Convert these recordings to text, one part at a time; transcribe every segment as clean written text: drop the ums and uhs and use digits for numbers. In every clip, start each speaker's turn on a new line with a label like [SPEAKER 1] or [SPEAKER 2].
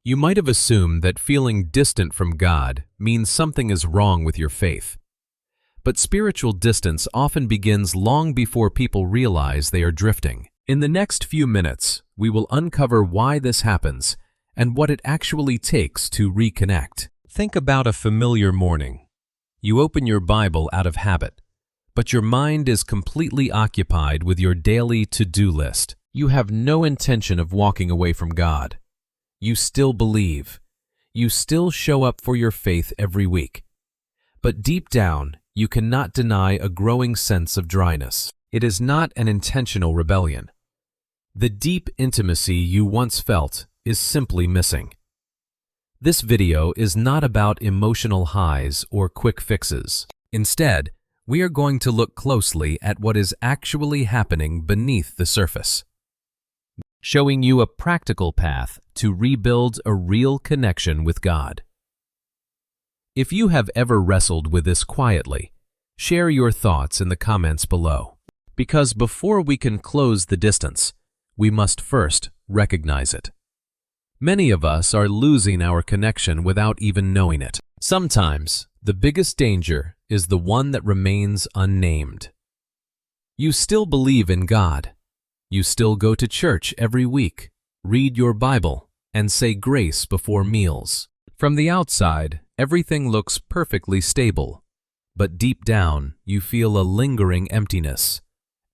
[SPEAKER 1] You might have assumed that feeling distant from God means something is wrong with your faith. But spiritual distance often begins long before people realize they are drifting. In the next few minutes, we will uncover why this happens and what it actually takes to reconnect. Think about a familiar morning. You open your Bible out of habit, but your mind is completely occupied with your daily to-do list. You have no intention of walking away from God. You still believe. You still show up for your faith every week. But deep down, you cannot deny a growing sense of dryness. It is not an intentional rebellion. The deep intimacy you once felt is simply missing. This video is not about emotional highs or quick fixes. Instead, we are going to look closely at what is actually happening beneath the surface, showing you a practical path to rebuild a real connection with God. If you have ever wrestled with this quietly, share your thoughts in the comments below. Because before we can close the distance, we must first recognize it. Many of us are losing our connection without even knowing it. Sometimes, the biggest danger is the one that remains unnamed. You still believe in God. You still go to church every week, read your Bible, and say grace before meals. From the outside, everything looks perfectly stable, but deep down, you feel a lingering emptiness,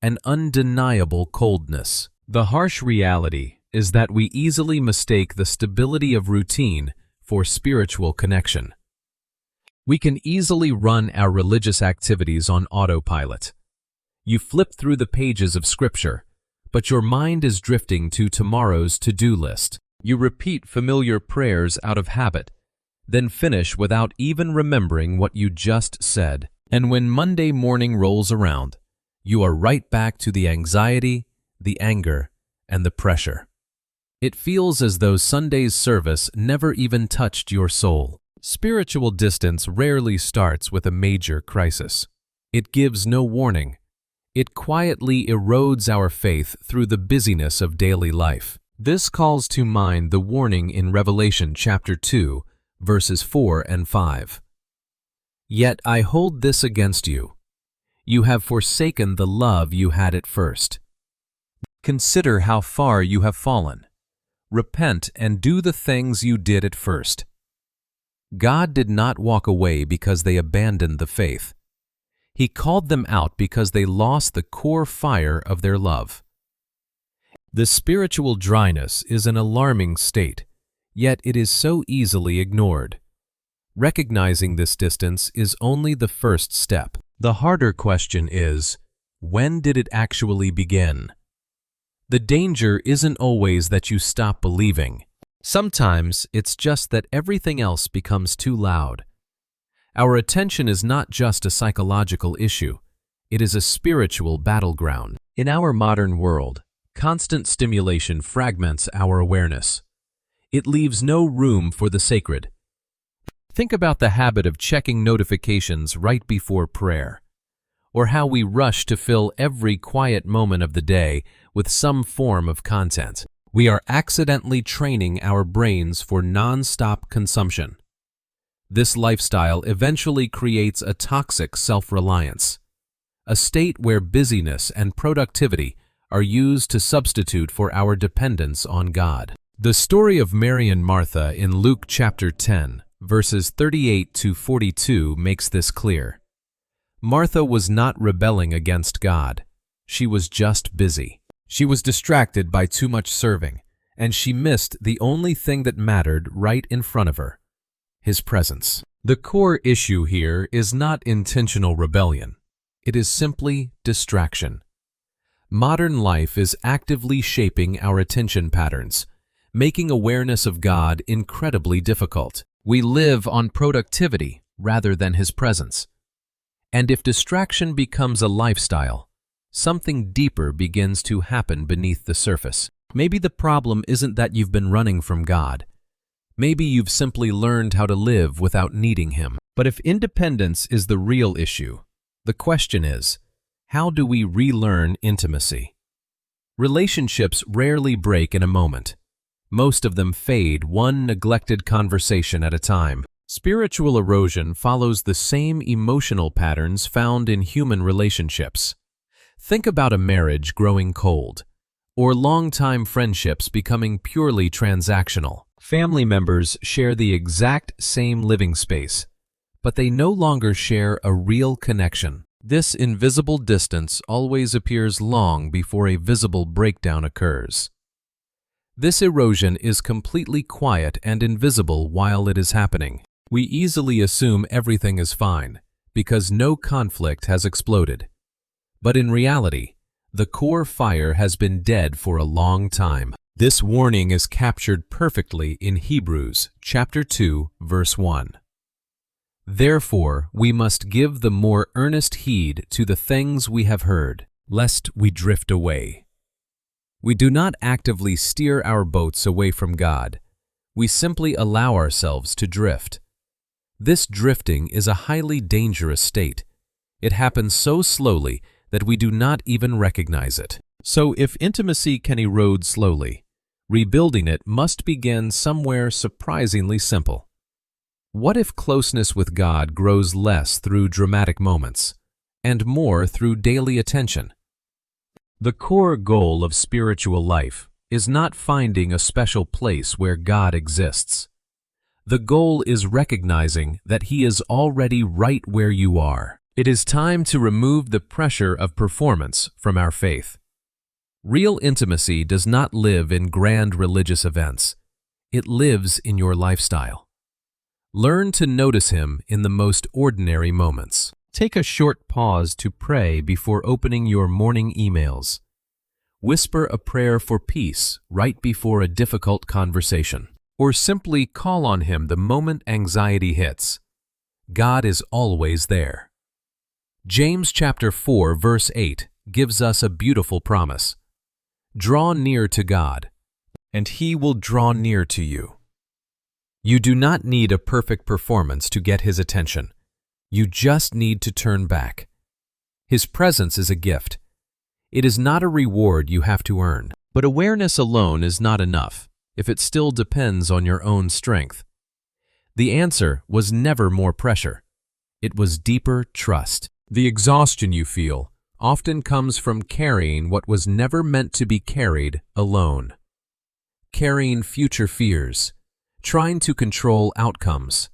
[SPEAKER 1] an undeniable coldness. The harsh reality is that we easily mistake the stability of routine for spiritual connection. We can easily run our religious activities on autopilot. You flip through the pages of Scripture, but your mind is drifting to tomorrow's to-do list. You repeat familiar prayers out of habit, then finish without even remembering what you just said. And when Monday morning rolls around, you are right back to the anxiety, the anger, and the pressure. It feels as though Sunday's service never even touched your soul. Spiritual distance rarely starts with a major crisis. It gives no warning. It quietly erodes our faith through the busyness of daily life. This calls to mind the warning in Revelation chapter 2, verses 4 and 5. Yet I hold this against you. You have forsaken the love you had at first. Consider how far you have fallen. Repent and do the things you did at first. God did not walk away because they abandoned the faith. He called them out because they lost the core fire of their love. The spiritual dryness is an alarming state, yet it is so easily ignored. Recognizing this distance is only the first step. The harder question is, when did it actually begin? The danger isn't always that you stop believing. Sometimes it's just that everything else becomes too loud. Our attention is not just a psychological issue, it is a spiritual battleground. In our modern world, constant stimulation fragments our awareness. It leaves no room for the sacred. Think about the habit of checking notifications right before prayer, or how we rush to fill every quiet moment of the day with some form of content. We are accidentally training our brains for non-stop consumption. This lifestyle eventually creates a toxic self-reliance, a state where busyness and productivity are used to substitute for our dependence on God. The story of Mary and Martha in Luke chapter 10, verses 38 to 42 makes this clear. Martha was not rebelling against God. She was just busy. She was distracted by too much serving, and she missed the only thing that mattered right in front of her: His presence. The core issue here is not intentional rebellion. It is simply distraction. Modern life is actively shaping our attention patterns, making awareness of God incredibly difficult. We live on productivity rather than His presence. And if distraction becomes a lifestyle, something deeper begins to happen beneath the surface. Maybe the problem isn't that you've been running from God. Maybe you've simply learned how to live without needing Him. But if independence is the real issue, the question is, how do we relearn intimacy? Relationships rarely break in a moment. Most of them fade one neglected conversation at a time. Spiritual erosion follows the same emotional patterns found in human relationships. Think about a marriage growing cold, or long-time friendships becoming purely transactional. Family members share the exact same living space, but they no longer share a real connection. This invisible distance always appears long before a visible breakdown occurs. This erosion is completely quiet and invisible while it is happening. We easily assume everything is fine because no conflict has exploded. But in reality, the core fire has been dead for a long time. This warning is captured perfectly in Hebrews chapter 2, verse 1. Therefore, we must give the more earnest heed to the things we have heard, lest we drift away. We do not actively steer our boats away from God. We simply allow ourselves to drift. This drifting is a highly dangerous state. It happens so slowly that we do not even recognize it. So if intimacy can erode slowly, rebuilding it must begin somewhere surprisingly simple. What if closeness with God grows less through dramatic moments and more through daily attention? The core goal of spiritual life is not finding a special place where God exists. The goal is recognizing that He is already right where you are. It is time to remove the pressure of performance from our faith. Real intimacy does not live in grand religious events. It lives in your lifestyle. Learn to notice Him in the most ordinary moments. Take a short pause to pray before opening your morning emails. Whisper a prayer for peace right before a difficult conversation. Or simply call on Him the moment anxiety hits. God is always there. James chapter 4, verse 8 gives us a beautiful promise. Draw near to God, and He will draw near to you. You do not need a perfect performance to get His attention. You just need to turn back. His presence is a gift. It is not a reward you have to earn. But awareness alone is not enough if it still depends on your own strength. The answer was never more pressure. It was deeper trust. The exhaustion you feel often comes from carrying what was never meant to be carried alone. Carrying future fears, trying to control outcomes,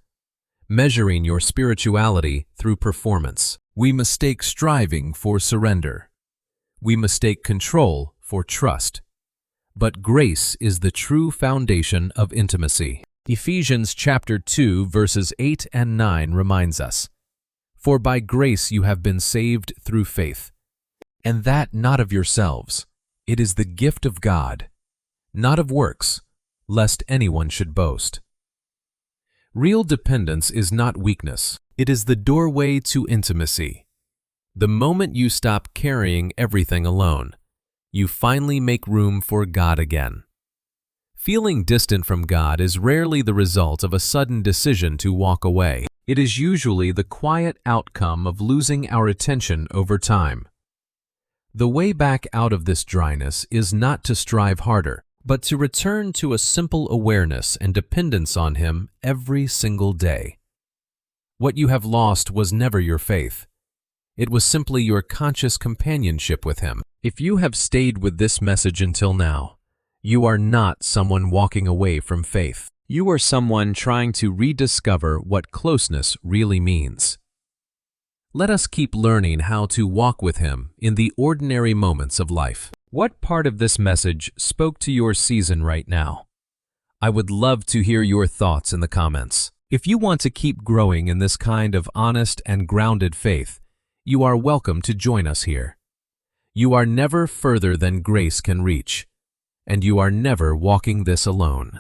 [SPEAKER 1] measuring your spirituality through performance. We mistake striving for surrender. We mistake control for trust. But grace is the true foundation of intimacy. Ephesians chapter 2, verses 8 and 9 reminds us, For by grace you have been saved through faith, and that not of yourselves. It is the gift of God, not of works, lest anyone should boast. Real dependence is not weakness. It is the doorway to intimacy. The moment you stop carrying everything alone, you finally make room for God again. Feeling distant from God is rarely the result of a sudden decision to walk away. It is usually the quiet outcome of losing our attention over time. The way back out of this dryness is not to strive harder, but to return to a simple awareness and dependence on Him every single day. What you have lost was never your faith. It was simply your conscious companionship with Him. If you have stayed with this message until now, you are not someone walking away from faith. You are someone trying to rediscover what closeness really means. Let us keep learning how to walk with Him in the ordinary moments of life. What part of this message spoke to your season right now? I would love to hear your thoughts in the comments. If you want to keep growing in this kind of honest and grounded faith, you are welcome to join us here. You are never further than grace can reach, and you are never walking this alone.